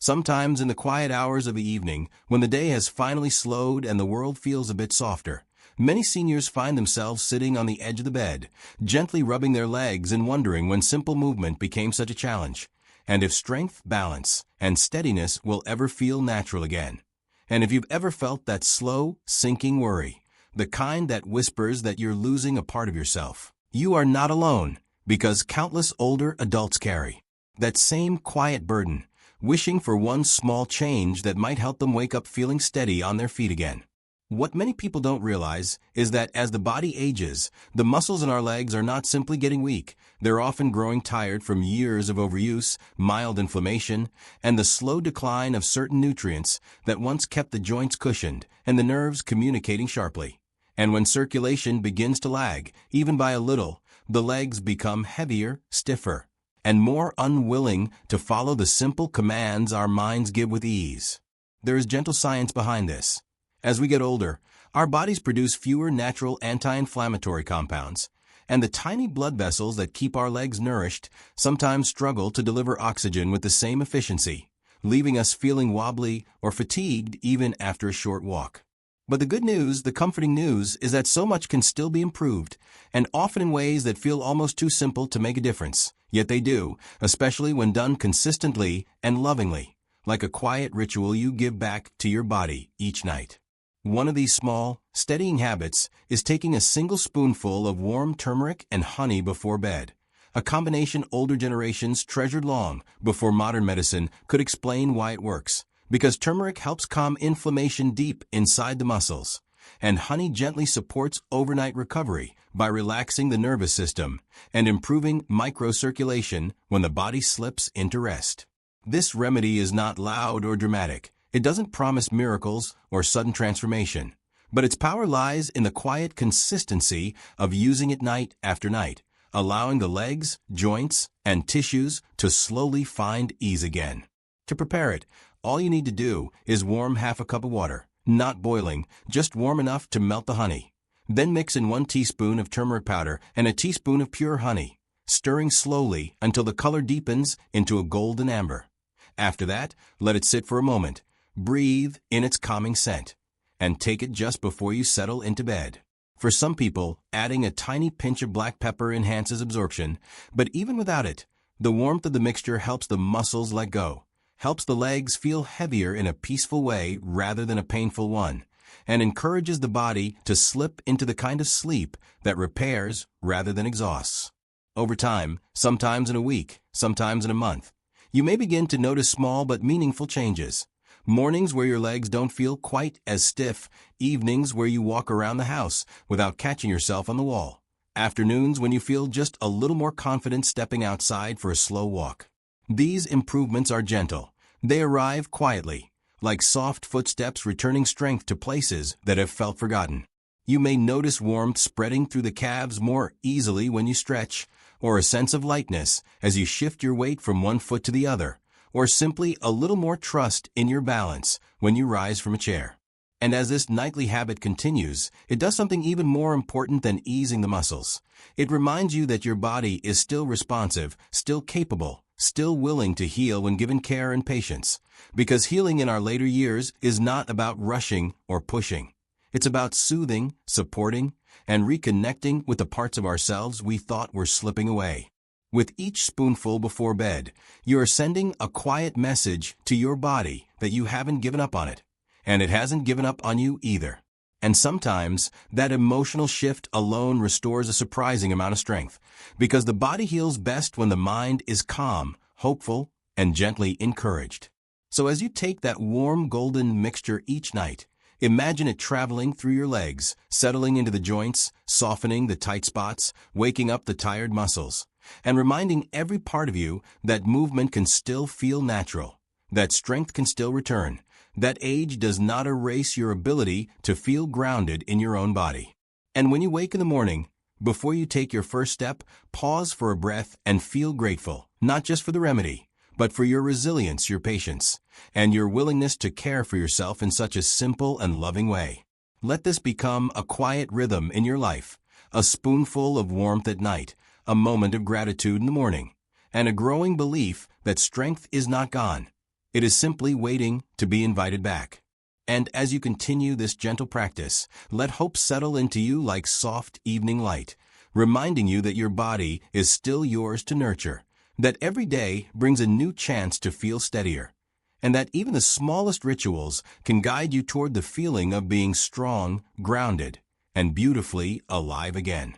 Sometimes in the quiet hours of the evening, when the day has finally slowed and the world feels a bit softer, many seniors find themselves sitting on the edge of the bed, gently rubbing their legs and wondering when simple movement became such a challenge, and if strength, balance, and steadiness will ever feel natural again. And if you've ever felt that slow, sinking worry, the kind that whispers that you're losing a part of yourself, you are not alone, because countless older adults carry that same quiet burden, wishing for one small change that might help them wake up feeling steady on their feet again. What many people don't realize is that as the body ages, the muscles in our legs are not simply getting weak, they're often growing tired from years of overuse, mild inflammation, and the slow decline of certain nutrients that once kept the joints cushioned and the nerves communicating sharply. And when circulation begins to lag, even by a little, the legs become heavier, stiffer, and more unwilling to follow the simple commands our minds give with ease. There is gentle science behind this. As we get older, our bodies produce fewer natural anti-inflammatory compounds, and the tiny blood vessels that keep our legs nourished sometimes struggle to deliver oxygen with the same efficiency, leaving us feeling wobbly or fatigued even after a short walk. But the good news, the comforting news, is that so much can still be improved, and often in ways that feel almost too simple to make a difference. Yet they do, especially when done consistently and lovingly, like a quiet ritual you give back to your body each night. One of these small, steadying habits is taking a single spoonful of warm turmeric and honey before bed, a combination older generations treasured long before modern medicine could explain why it works. Because turmeric helps calm inflammation deep inside the muscles, and honey gently supports overnight recovery by relaxing the nervous system and improving microcirculation when the body slips into rest. This remedy is not loud or dramatic. It doesn't promise miracles or sudden transformation, but its power lies in the quiet consistency of using it night after night, allowing the legs, joints, and tissues to slowly find ease again. To prepare it, all you need to do is warm half a cup of water, not boiling, just warm enough to melt the honey. Then mix in 1 teaspoon of turmeric powder and a teaspoon of pure honey, stirring slowly until the color deepens into a golden amber. After that, let it sit for a moment. Breathe in its calming scent, and take it just before you settle into bed. For some people, adding a tiny pinch of black pepper enhances absorption, but even without it, the warmth of the mixture helps the muscles let go, helps the legs feel heavier in a peaceful way rather than a painful one, and encourages the body to slip into the kind of sleep that repairs rather than exhausts. Over time, sometimes in a week, sometimes in a month, you may begin to notice small but meaningful changes. Mornings where your legs don't feel quite as stiff, evenings where you walk around the house without catching yourself on the wall, afternoons when you feel just a little more confident stepping outside for a slow walk. These improvements are gentle. They arrive quietly, like soft footsteps returning strength to places that have felt forgotten. You may notice warmth spreading through the calves more easily when you stretch, or a sense of lightness as you shift your weight from one foot to the other, or simply a little more trust in your balance when you rise from a chair. And as this nightly habit continues, it does something even more important than easing the muscles. It reminds you that your body is still responsive, still capable, still willing to heal when given care and patience. Because healing in our later years is not about rushing or pushing. It's about soothing, supporting, and reconnecting with the parts of ourselves we thought were slipping away. With each spoonful before bed, you are sending a quiet message to your body that you haven't given up on it, and it hasn't given up on you either. And sometimes, that emotional shift alone restores a surprising amount of strength, because the body heals best when the mind is calm, hopeful, and gently encouraged. So as you take that warm golden mixture each night, imagine it traveling through your legs, settling into the joints, softening the tight spots, waking up the tired muscles, and reminding every part of you that movement can still feel natural, that strength can still return, that age does not erase your ability to feel grounded in your own body. And when you wake in the morning, before you take your first step, pause for a breath and feel grateful, not just for the remedy, but for your resilience, your patience, and your willingness to care for yourself in such a simple and loving way. Let this become a quiet rhythm in your life, a spoonful of warmth at night, a moment of gratitude in the morning, and a growing belief that strength is not gone. It is simply waiting to be invited back. And as you continue this gentle practice, let hope settle into you like soft evening light, reminding you that your body is still yours to nurture, that every day brings a new chance to feel steadier, and that even the smallest rituals can guide you toward the feeling of being strong, grounded, and beautifully alive again.